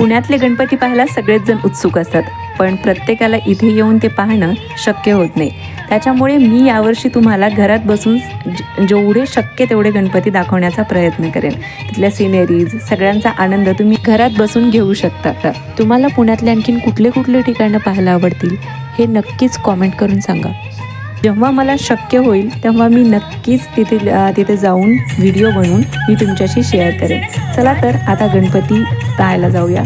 पुण्यातले गणपती पाहायला सगळेच जण उत्सुक असतात, पण प्रत्येकाला इथे येऊन ते पाहणं शक्य होत नाही. त्याच्यामुळे मी यावर्षी तुम्हाला घरात बसून जेवढे शक्य तेवढे गणपती दाखवण्याचा प्रयत्न करेन. तिथल्या सिनेरीज सगळ्यांचा आनंद तुम्ही घरात बसून घेऊ शकता. तुम्हाला पुण्यातले आणखीन कुठले कुठले ठिकाणं पाहायला आवडतील हे नक्कीच कॉमेंट करून सांगा. जेव्हा मला शक्य होईल तेव्हा मी नक्कीच तिथे जाऊन व्हिडिओ बनवून मी तुमच्याशी शेअर करेन. चला तर आता गणपती पाहायला जाऊया.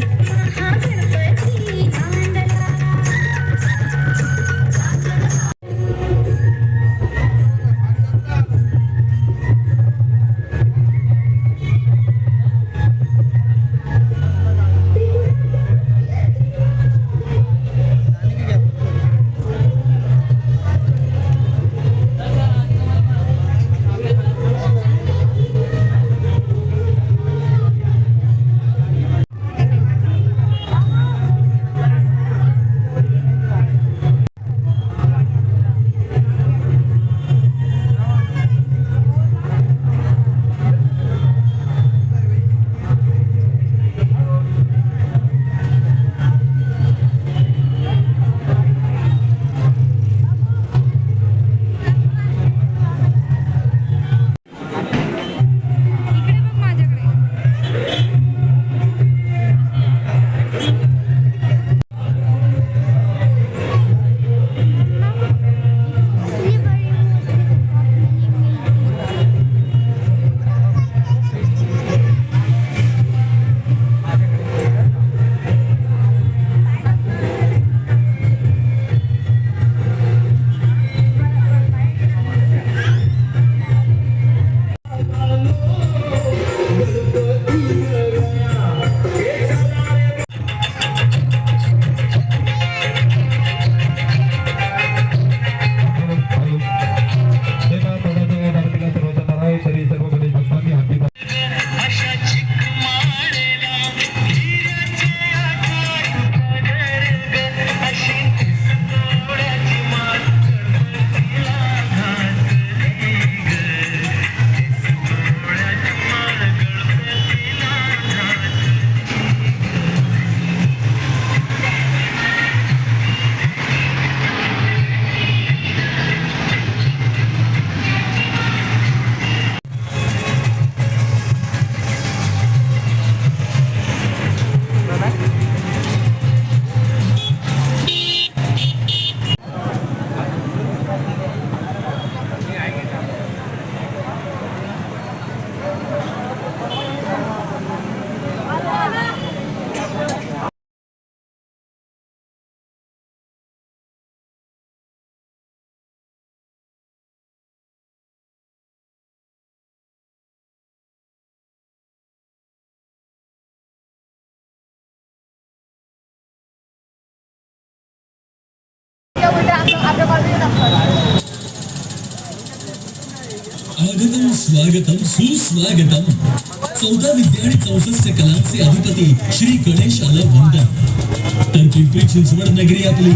स्वागतम स्वागतम सुस्वागतम. 14 विद्या आणि 64 कलांचे अधिपती श्री गणेशाला वंदन. तर पिंपरी चिंचवड नगरी आपली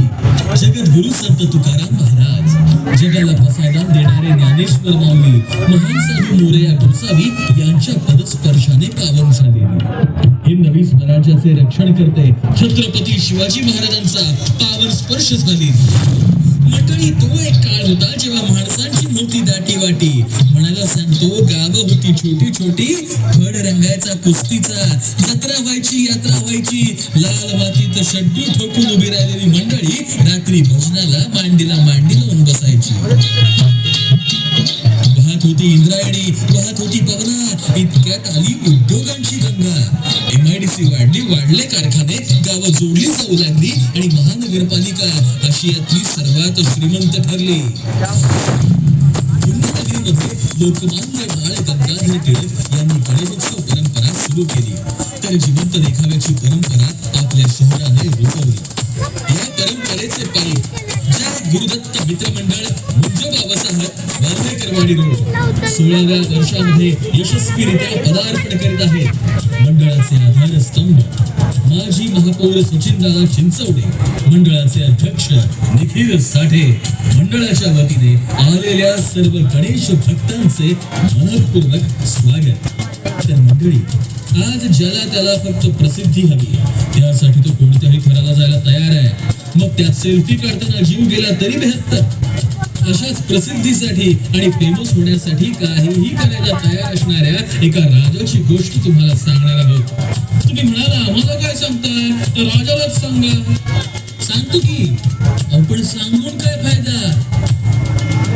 जगद्गुरु संत तुकाराम महाराज, जगाला पसायदान देणारे ज्ञानेश्वर माऊली, महान साधू मोरया गोसावी यांच्या पदस्पर्शाने पावन झालेली हे नवी स्वराज्याचे रक्षण करते छत्रपती शिवाजी महाराजांचा पावन स्पर्श झाले. मंडळी, तो एक काळ होता जेव्हा माणसांची नव्हती दाटी वाटी, म्हणायला सांगतो गावं होती छोटी छोटी, फड रंगायचा कुस्तीचा, जत्रा व्हायची यात्रा व्हायची, लाल मातीत शड्डू ठोकून उभी राहिलेली मंडळी रात्री भजनाला मांडीला मांडी लावून बसायची. वाहत होती इंद्रायणी, वाहत होती पवना, इतक्यात आली उद्योगांची गंगा. MIDC वाढली, वाढले कारखाने, गावं जोडली जाऊ लागली आणि महानगरपालिका आशियातली सर्वात श्रीमंत ठरली. पुण्यनगरीमध्ये लोकमान्य बाळ गंगाधर टिळक यांनी गणेशोत्सव परंपरा सुरू केली. तर जिवंत देखाव्याची परंपरा आपल्या शहराने रुजवली. या परंपरेचे पायी ज्या गुरुदत्त मित्रमंडळ मुंज बाबासाहेब वार्लेकरवाडी रोड 16व्या वर्षामध्ये यशस्वीरित्या पदार्पण करीत आहेत. मंडळाचे आधारस्तंभ माजी महापौर सचिनदादा चिंचवडे, मंडळाचे अध्यक्ष निखिल साठे, मंडळाच्या वतीने आलेल्या सर्व गणेश भक्तांचे मनपूर्वक स्वागत. तर मंडळी, आज ज्याला त्याला फक्त प्रसिद्धी हवी, त्या त्यासाठी तो कोणत्याही थराला जायला तयार आहे. मग त्यात सेल्फी काढताना जीव गेला तरी 72. अशाच प्रसिद्धीसाठी आणि फेमस होण्यासाठी काहीही करायला तयार असणाऱ्या एका राजाची गोष्ट तुम्हाला सांगणार आहोत. तुम्ही म्हणाला आम्हाला काय सांगताय, तर राजालाच सांगा. सांगतो की, आपण सांगून काय फायदा.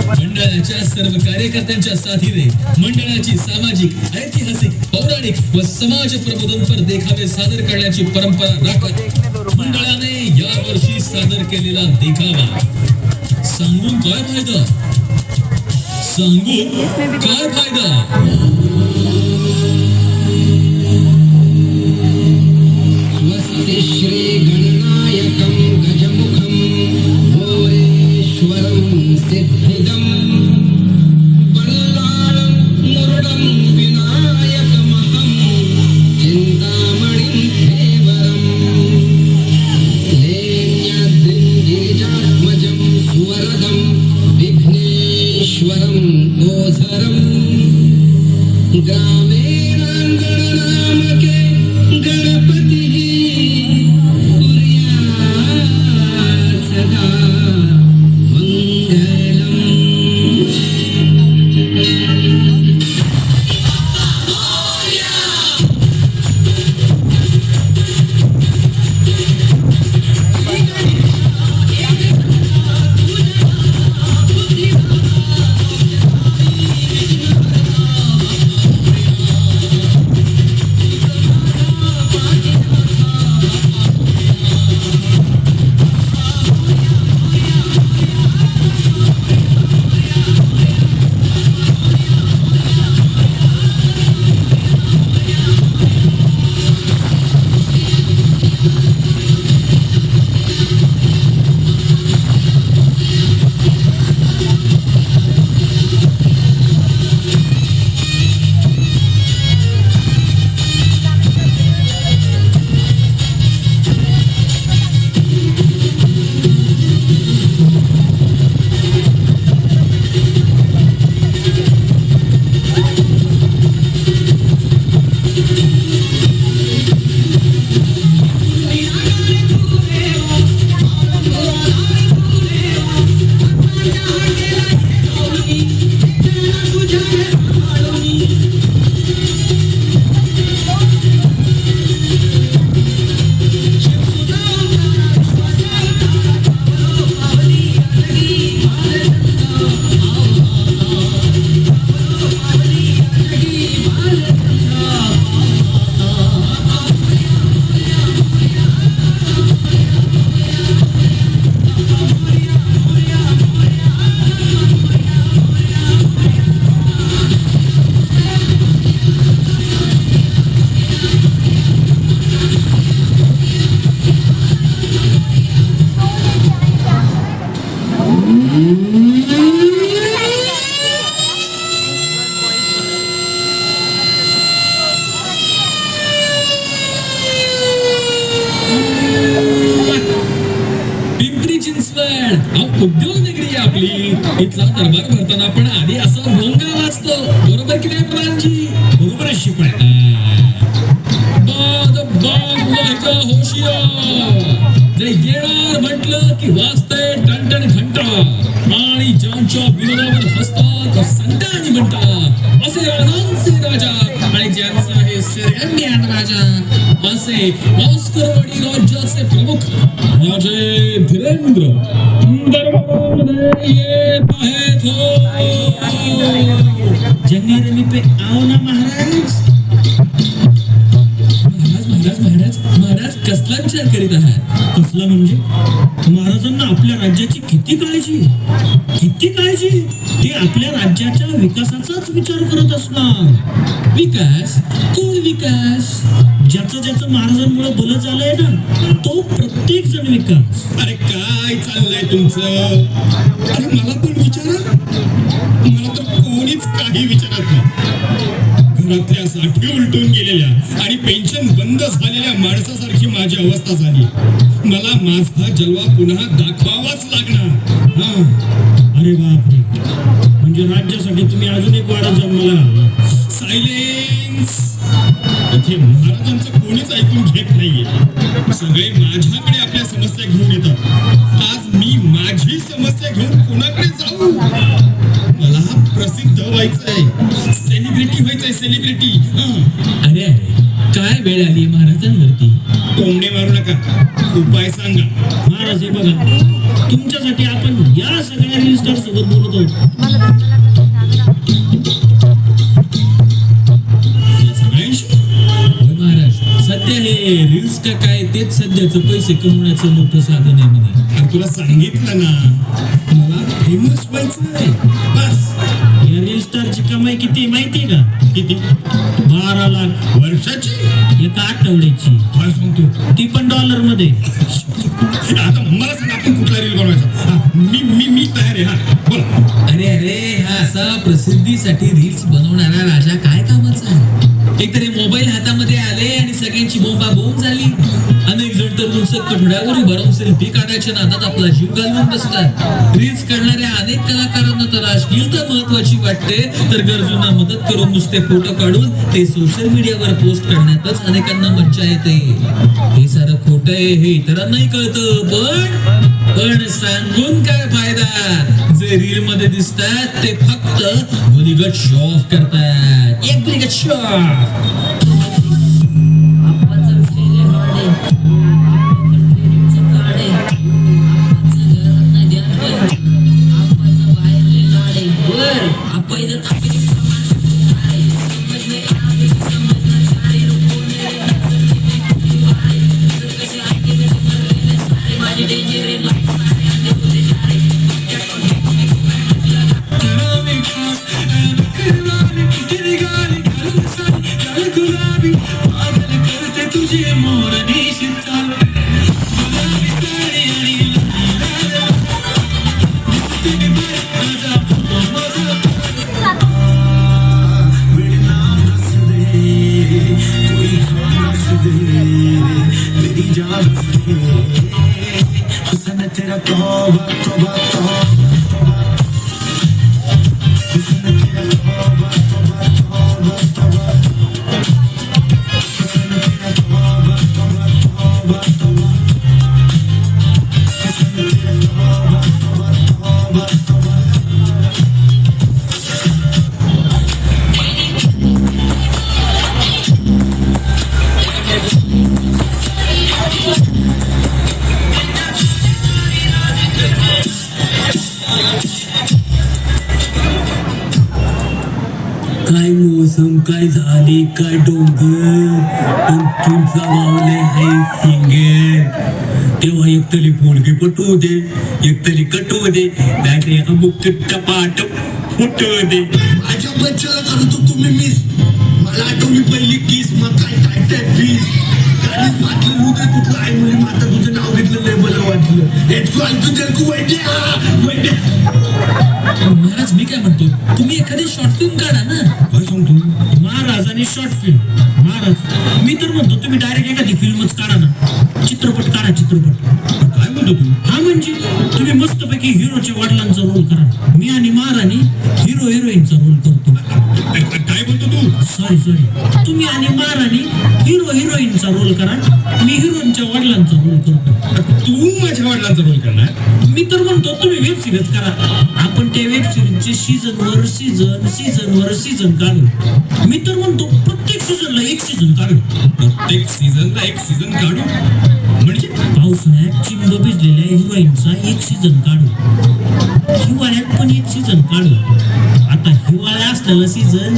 मंडळाच्या सर्व कार्यकर्त्यांच्या साथीने मंडळाची सामाजिक, ऐतिहासिक, पौराणिक व समाज प्रबोधनपर देखावे सादर करण्याची परंपरा राखत मंडळाने यावर्षी सादर केलेला देखावा सांगून काय फायदा, सांगून काय फायदा. स्वस्ति श्री गणनायकं गजमुखं भोरेश्वरं सिद्धिदं बल्लाळं मुरुडं विनायकमहं चिन्तामणिं देवरं लेण्याद्रिं गिरिजात्मजं सुवरदं विघ्नेश्वरं ओझरं ग्रामेणाङ्गणनामके गणपतिः कुर्यात् सदा मङ्गलम्. उद्योग नगरी आहे आपली. इथला दरबार भरताना पण आधी असा भोंगा वाजतो. बरोबर की नाही प्रधानजी? बरोबर शिपाय. बाद बाद व्हायचा होशियार. जे येणार म्हटलं की वाजतंय टणटण घंटा. आणि ज्यांच्या विरोधावर हसतात संतांनी म्हणतात असे राजांचे राजा. आणि ज्यांचा हे सिरगंडियान राजा असे ऑस्करवाडी राज्याचे प्रमुख राजे धीरेंद्र दरबारमध्ये येत आहेत हो. जंगली रमी पे आओ ना महाराज. महाराज महाराज महाराज कसला विचार करीत आहात? कसला म्हणजे महाराजांना आपल्या राज्याची किती काळजी, किती काळजी. ते आपल्या राज्याच्या विकासाचाच विचार करत असणार. विकास? कोण विकास? ज्याचं ज्याचं महाराजांमुळे भलं झालंय ना तो प्रत्येक जण विकास. अरे काय चाललंय तुमचं? अरे मला पण विचारा. मला तर कोणीच काही विचारत नाही. घरातल्या साठी उलटून गेलेल्या आणि पेन्शन बंद झालेल्या माणसासारखी माझी अवस्था झाली. मला माझा जलवा पुन्हा दाखवावाच लागणार. अरे बापरे, म्हणजे राज्यासाठी तुम्ही अजून एक वाडा जन्माला. सायलेन्स. इथे महाराजांचं कोणीच ऐकून घेत नाहीये. सगळे माझ्याकडे आपल्या समस्या घेऊन येतात. आज मी माझी समस्या घेऊन कोणाकडे जाऊ? मला प्रसिद्ध व्हायचंय, सेलिब्रिटी व्हायचंय, सेलिब्रिटी. अरे अरे काय वेळ आली महाराजांवरती. कोंबडे मारू नका, उपाय सांगा. महाराज हे बघा, तुमच्यासाठी आपण या सगळ्या रील स्टार सोबत बोलत आहोत. या सगळ्यांशी होय महाराज, सध्या हे रील्स का काय तेच सध्याचं पैसे कमवण्याचं मोठं साधन आहे म्हणे. अरे तुला सांगितलं ना, मला फेमस व्हायचंय बस. या रील स्टारची कमाई किती माहितीये का? किती? 12 लाख वर्षाची? एका आठवड्याची. काय सांगतो? ती पण डॉलर मध्ये. आता मला सांग, आपण कुठला रील बनवायचा? मी तयार आहे. हा बोला. अरे अरे, हा असा प्रसिद्धीसाठी रील्स बनवणारा राजा काय कामाचा आहे? एकतरी मोबाईल हातामध्ये आले आणि सगळ्यांची बोंबाबोंब झाली. अनेक जण तर नुसतं कठड्यावर उभं राहून सेल्फी काढायच्या नादात आपला जीव घालवून बसतात. रील्स करणाऱ्या अनेक कलाकारांना तर अश्लीलता महत्वाची वाटते, तर गरजूंना मदत करून नुसते फोटो काढून ते सोशल मीडियावर पोस्ट करण्यातच अनेकांना मज्जा येते. हे सारं खोटं आहे हे इतरांनाही कळतं, पण सांगून काय फायदा? जे रील मध्ये दिसतात ते फक्त मुलीगत शो ऑफ करतात. एक मुलीगत शो ऑफ. काय मोसम, काय झाली, काय डोंगर, पण तुमचा वावले आहे सिंगे. तेव्हा एकतरी पोळगी पटवू दे, एकतरी कटवू दे, नाही ते अमुक टपाट फुटवू दे. माझ्या बच्चाला करतो तुम्ही मिस. मला आठवली पहिली किस. मग काय काय ते फीस गाडीत मातलं उद्या कुठलं आहे मुली माता तुझं नाव घेतलं लय बरं वाटलं. हेच फालतू जलकू वैद्या. महाराज मी काय म्हणतो, तुम्ही एखादी शॉर्ट फिल्म काढा ना. काय सांगतो? महाराज आणि शॉर्ट फिल्म. महाराज मी तर म्हणतो तुम्ही डायरेक्ट एखादी फिल्मच काढा ना. चित्रपट काढा, चित्रपट. काय म्हणतो तू? हा म्हणजे तुम्ही मस्तपैकी हिरोच्या वडिलांचा रोल करा. मी आणि महाराणी हिरो हिरोईनचा रोल करतो. काय बोलतो तू? सॉरी तुम्ही आणि महाराणी हिरो हिरोईनचा रोल करा. मी हिरोईनच्या वडिलांचा रोल करतो. तू माझ्या वडिलांचा रोल करणार? मी तर म्हणतो तुम्ही वेब सिरीज करा. आपण त्या वेब सिरीजचे सीझनवर सीझन काढू. मी तर म्हणतो प्रत्येक सीझनला एक सीझन काढू. प्रत्येक सीझनला एक सीझन काढू म्हणजे? पावसाळ्यात चिंब भिजलेल्या हिरोईनचा एक सीझन काढू. हिवाळ्यात पण एक सीझन काढू. आता हिवाळा असलेला सीझन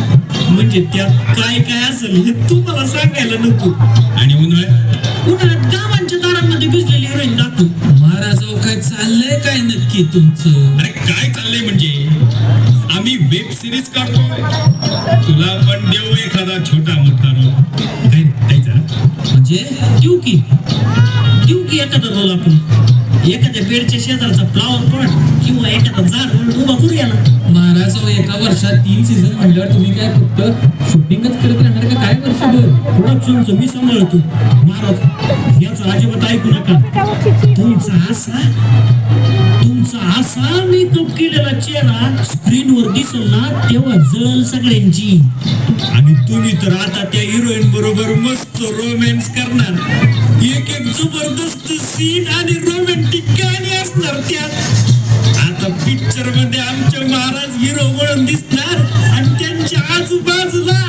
म्हणजे त्यात काय काय असेल हे तुम्हाला सांगायला नको. आणि उन्हाळ्यात गावांच्या दारांमध्ये भिजलेली हिरोईन दाखवू. महाराज काय चाललंय काय नक्की तुमचं? अरे काय चाललंय म्हणजे? आम्ही वेब सिरीज काढतोय, तुला पण देऊ एखादा छोटा मोठा रोल. काय द्यायचा? म्हणजे देऊ की एखादा रोल आपण. एखाद्या पेडच्या शेजारचा फ्लावर पॉट किंवा एखादा झाड उभा करू याला. महाराज एका वर्षात 3 सीझन म्हणल्यावर तुम्ही काय फक्त शूटिंगच करत राहणार का काय वर्षभर? प्रोडक्शनचं मी सांभाळतो. महाराज याचा अजिबात ऐकू नका. तुमचा असा मेकअप केलेला चेहरा स्क्रीनवर दिसेल ना तेव्हा जळल सगळ्यांची. आणि तुम्ही तर आता त्या हिरोईन बरोबर मस्त रोमॅन्स करणार. एक जबरदस्त सीन आणि रोमॅन्टिक गाणी असणार त्यात. आता पिक्चर मध्ये आमचे महाराज हिरो म्हणून दिसणार आणि त्यांच्या आजूबाजूला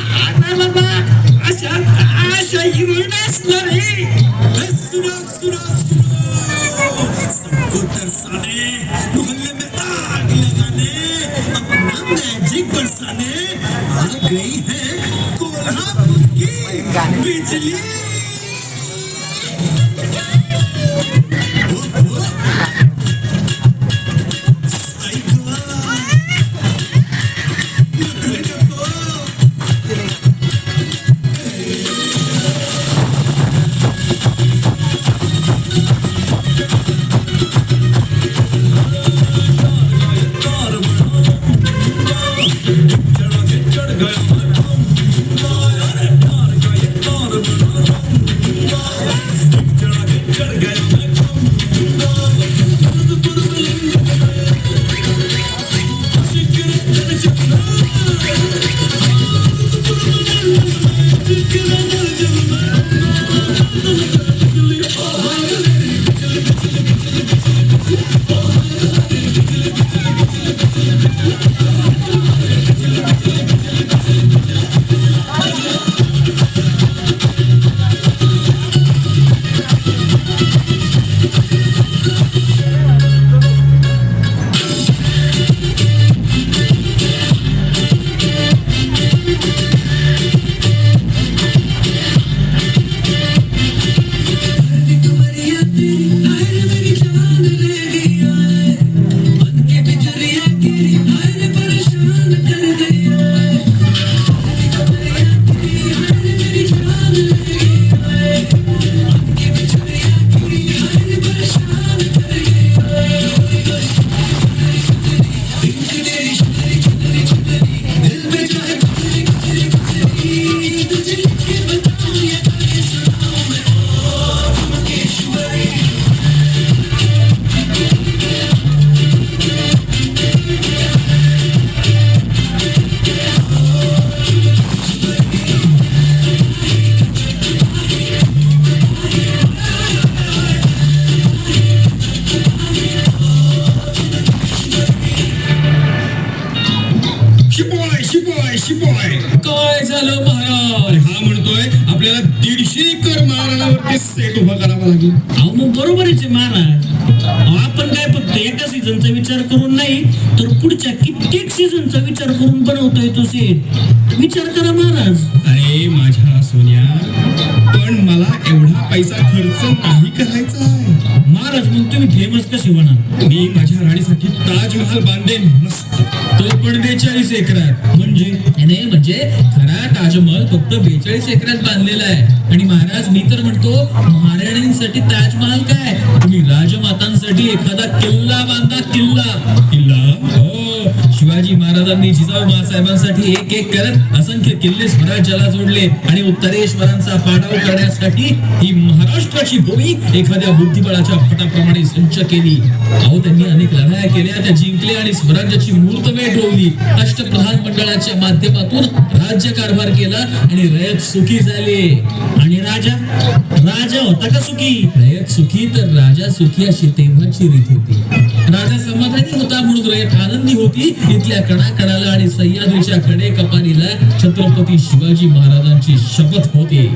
अशा हिरोईन असणार. साले मोहल्ले में आग लगाने अपना मैजिक बरसाने आ गई है कोल्हापुर की बिजली. काय झालं महाराज? हा म्हणतोय आपल्याला 150 एकर महाराजावरती सेट उभा करावा लागेल. अहो मग बरोबरच आहे महाराज. अहो, आपण काय फक्त एका सीझनचा विचार करून नाही तर पुढच्या कित्येक सीझनचा विचार करून बनवतोय तो सेट. विचार करा महाराज. अरे माझ्या सोन्या, पण मला एवढा पैसा खर्च नाही करायचा आहे. महाराज मग तुम्ही फेमस कसे होणार? मी माझ्या राणीसाठी ताजमहाल बांधेन मस्त. तो पण 42 एकरात. म्हणजे खरा ताजमहल फक्त 42 एकरात बांधलेला आहे. आणि महाराज मी तर म्हणतो महाराणींसाठी ताजमहाल काय, तुम्ही राजमातांसाठी एखादा किल्ला बांधा. किल्ला हो. शिवाजी महाराजांनी जिजाऊ मासाहेबांसाठी एक एक करत असंख्य किल्ले स्वराज्याला जोडले आणि उत्तरेश्वरांचा पाडाव करण्यासाठी ही महाराष्ट्राची भूमी एखाद्या बुद्धिबळाच्या पटाप्रमाणे संच केली. अहो त्यांनी अनेक लढाया केल्या, त्या जिंकल्या आणि स्वराज्याची मूर्तमेढ रोवली. अष्टप्रधान मंडळाच्या माध्यमातून राज्य कारभार केला आणि रयत सुखी झाले. आणि राजा होता का सुखी? रयत सुखी तर राजा सुखी अशी तेव्हाची रीत होती. राजा समाधानी होता म्हणून रयत आनंदी होती. इथल्या कणाकणाला आणि सह्याद्रीच्या कडे कपारीला छत्रपती शिवाजी महाराजांची शपथ होती.